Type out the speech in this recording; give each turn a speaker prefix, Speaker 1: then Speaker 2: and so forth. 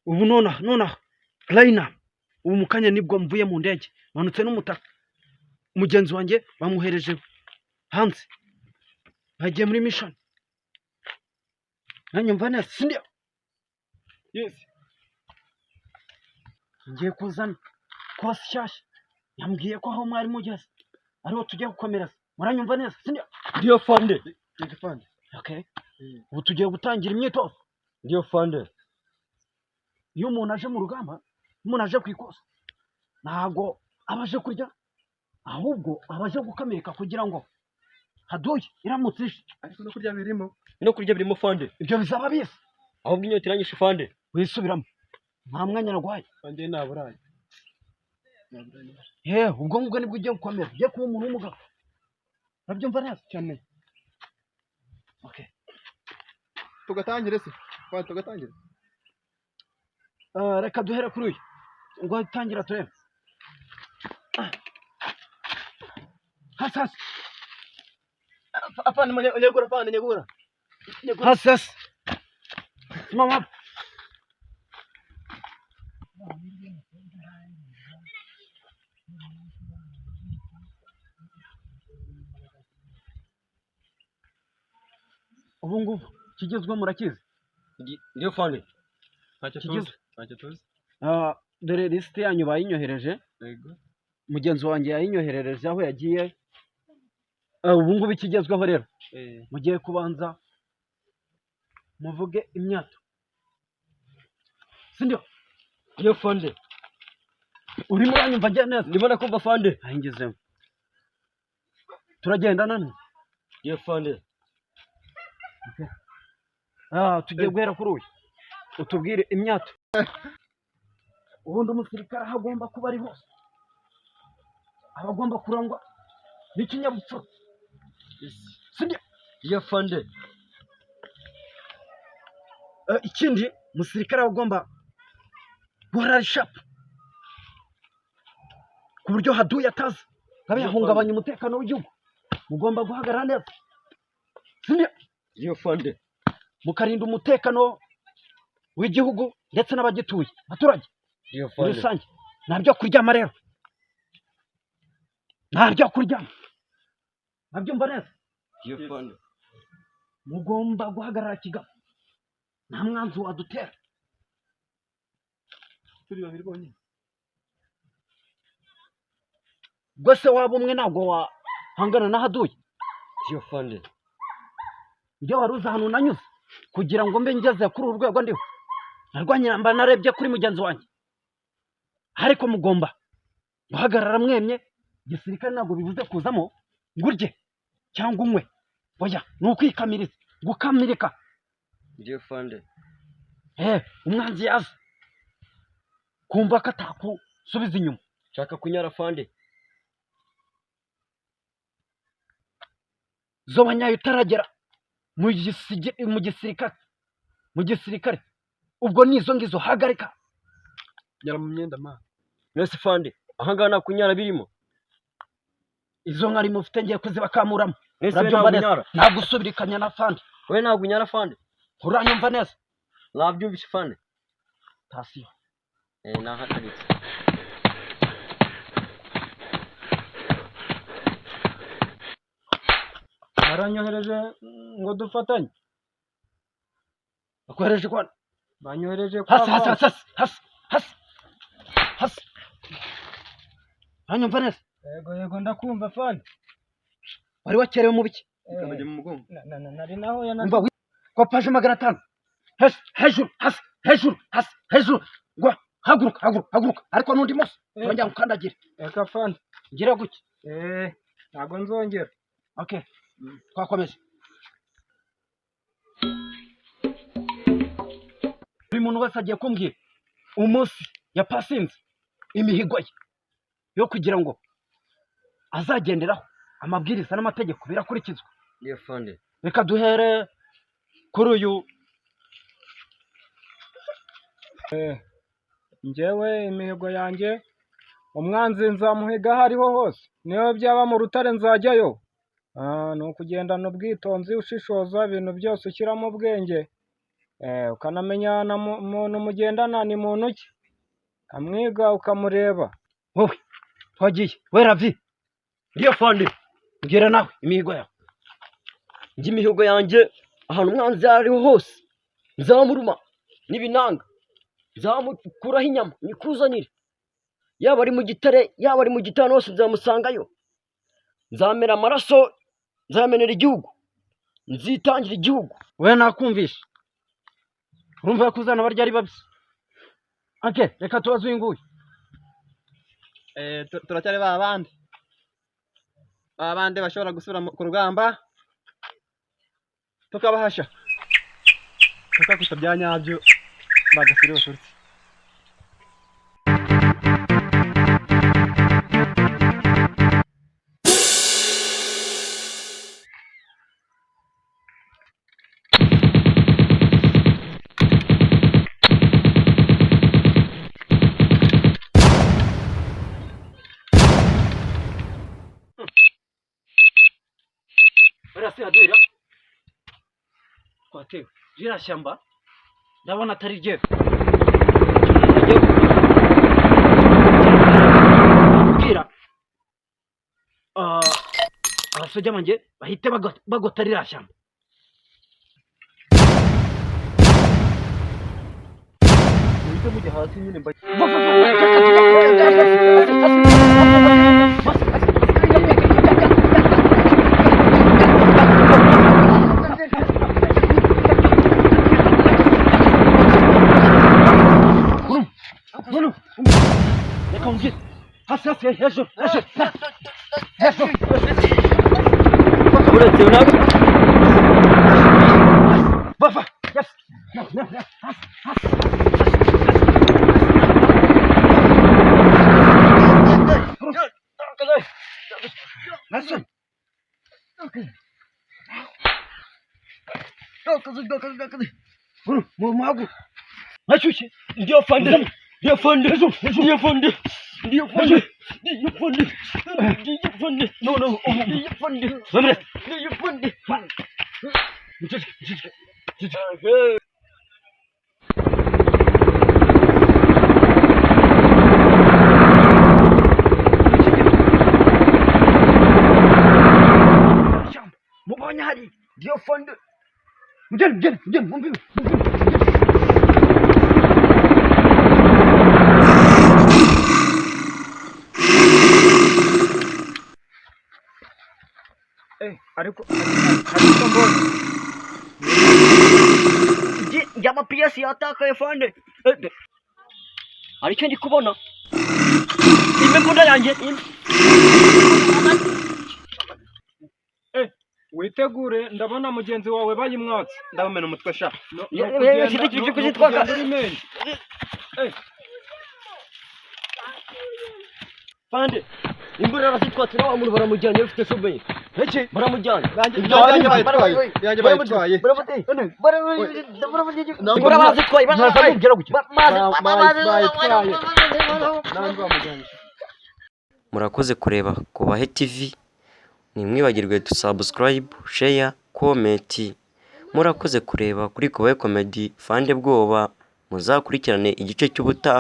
Speaker 1: ubu nonaha Raina ubu mukanya nibwo mvuye mu ndege manutse n'umutaka mugenzi wanjye bamuhereje hanze bagiye muri mission nanjye mva neza sindio yes ngiye kuzana kosi shyashya yambwiye ko aho mwari mugeze ariho tugiye gukomereza muranyumva neza sindio
Speaker 2: Ndio fande.
Speaker 1: okay ubu tugiye gutangira imyitozo
Speaker 2: Ndio fande.
Speaker 1: iyo umuntu aje mu rugamba umuntu aje kwikosa ntago abaje kurya ahubwo abaje gukamereka kugira ngo haduye iramutse
Speaker 2: Ariko no kurya birimo fande.
Speaker 1: ibyo bizaba bisa
Speaker 2: Ahubwo inyota iranyishe fande.
Speaker 1: wisubiramo nta mwanya narwaye
Speaker 2: Fande naburaye.
Speaker 1: ubwo ngubwo nibwo ugiye gukomera ugiye kuba umuntu w'umugabo urabyumva neza
Speaker 2: Cyane.
Speaker 1: okay
Speaker 2: Tugatangire se. Fande tugatangire.
Speaker 1: reka duhere kuri uyu ngo tangira turebe hasi
Speaker 2: Afande nyegura fande nyegura.
Speaker 1: hasi mama ubu ngubu kigezweho murakizi
Speaker 2: Ndio fande.
Speaker 1: Kigeze.
Speaker 2: Ntacyo tuzi.
Speaker 1: dore lisite yanyu bayinyohereje
Speaker 2: Yego.
Speaker 1: mugenzi wanjye yayinyoherereje aho yagiye ubu ngubu ikigezweho rero mugiye kubanza muvuge imyato sindio
Speaker 2: Ndio fande.
Speaker 1: urimo uranyumva njye neza
Speaker 2: Ndimo nakumva fande.
Speaker 1: ayingezemo turagenda nani
Speaker 2: Ndio fande.
Speaker 1: tugiye guhera kuri uyu utubwire imyato ubundi umusirikare aho agomba kuba ari hose aba agomba kurangwa n'ikinyabupfura sindio
Speaker 2: Ndio fande.
Speaker 1: ikindi umusirikare aba agomba guhora ari shapu ku buryo haduye ataza akaba yahungabanya umutekano w'igihugu mugomba guhagarara neza sindio
Speaker 2: Ndio fande.
Speaker 1: mukarinda umutekano w'igihugu ndetse n'abagituye abaturage
Speaker 2: Ndio
Speaker 1: muri
Speaker 2: fande.
Speaker 1: rusange nta byo kuryama rero nta byo kuryama nabyumva neza
Speaker 2: Ndio fande.
Speaker 1: mugomba guhagarara kigabo nta mwanzi wadutera
Speaker 2: Turi babiri bonyine.
Speaker 1: rwose waba umwe ntabwo wahangana n'ahaduye
Speaker 2: Ndio fande.
Speaker 1: njye wari uzi ahantu nanyuze kugira ngo mbe ngeze kuri uru rwego ndiho narwanye mba narebye kuri mugenzi wanjye ariko mugomba guhagarara mwemye igisirikare ntabwo bivuze kuzamo ngo urye cyangwa unywe oya ni ukwikamiriza gukamirika
Speaker 2: Ndio fande.
Speaker 1: umwanzi yaza kumva ko atakusubiza inyuma
Speaker 2: Shaka kunyara fande.
Speaker 1: zo banyaye utaragera mu gisirikare ubwo nizo ngizo hagarika
Speaker 2: Nyara mu myenda ma. Mwese fande. Ahangaha nta kunyara birimo.
Speaker 1: izo nkari mufite ngiye kuzibakamuramo
Speaker 2: Mwese
Speaker 1: urabyumva neza
Speaker 2: unyara.
Speaker 1: nta gusubirikanya na fande
Speaker 2: Wewe ntabwo unyara fande.
Speaker 1: uranyumva neza
Speaker 2: Nabyumvishe fande.
Speaker 1: tasiyo
Speaker 2: Nahagaritse.
Speaker 1: baranyohereje ngo dufatanye bakohereje kwa
Speaker 2: Banyohereje
Speaker 1: hasi uranyumva neza
Speaker 2: Yego ndakumva fande.
Speaker 1: wari wakerewe mu biki
Speaker 2: Ikabajya mu mugongo. Nari naho
Speaker 1: umva kwa paje 500 hejuru hejuru ngo haguruka ariko n'undi munsi urajya gukandagire
Speaker 2: Eka fande.
Speaker 1: ngira guke
Speaker 2: Ntabwo nzongera.
Speaker 1: okay twakomeje buri muntu wese agiye kumbwira umunsi yapasinze imihigo ye yo kugira ngo azagenderaho amabwiriza n'amategeko birakurikizwa
Speaker 2: Ndio fande.
Speaker 1: reka duhere kuri uyu
Speaker 3: njyewe imihigo yanjye umwanzi nzamuhiga aho ariho hose niyo byaba mu rutare nzajyayo ni ukugendana ubwitonzi ushishoza ibintu byose ushyiramo ubwenge ukanamenya na muntu mugendana ni muntu ki, ukamwiga ukamureba.
Speaker 1: wowe twagiye we Ravi,
Speaker 2: Ndiyo fande.
Speaker 1: mbwira nawe imihigo yawe.
Speaker 2: Njye imihigo yanjye ahantu umwanzi ariho hose nzamuruma n'ibinanga, nzamukuraho inyama nyikuzanire, yaba ari mu gitare yaba ari mu gitano hose nzamusangayo, nzamera amaraso, nzamenera igihugu, nzitangira igihugu.
Speaker 1: we nakumvisha, urumva yakuzana barya ari babisi. Ake reka tubaze uyu nguyu.
Speaker 4: Turacyari ba bandi bashobora gusubira ku rugamba tukabahasha, tukakubita bya nyabyo bagasira baturutse.
Speaker 1: Barasi haduira twatewe ririya shyamba ndabona atari ryewe. Kubwira abasojya banjye bahite bagota ririya shyamba.
Speaker 2: Uhite mujya hasi nyine
Speaker 1: reka umbwire hasi hejuru
Speaker 2: uretse nawe
Speaker 1: bava muhagu nashyushye.
Speaker 2: ndiyo fande, ndiyo fande, ndiyo fande, ndiyo fande, ndiyo fande, ndiyo fande,
Speaker 1: no
Speaker 2: ndiyo fande, ndiyo fande.
Speaker 1: mubonye hari
Speaker 2: Ndiyo fande.
Speaker 1: mugende mumvire.
Speaker 3: Ariko mbona
Speaker 2: Amapiyesi yatakaye fande. Ariko ndi kubona imbunda yanjye
Speaker 3: witegure, ndabona mugenzi wawe bayimwatse.
Speaker 4: Ndabamena umutwe sha.
Speaker 2: fande imbunda arazitwatse na wa muntu baramujyanye ufite shobeye
Speaker 1: Ece
Speaker 2: baramujyanye.
Speaker 4: Yanjye bayitwaye.
Speaker 2: imbunda barazitwaye
Speaker 1: ntazamubwira gutya.
Speaker 5: Murakoze kureba Kubahe TV, nimwibagirwe to subscribe, share, comment. Murakoze kureba kuri Kubahe Comedy Fande Bwoba, muzakurikirane igice cy'ubutaha.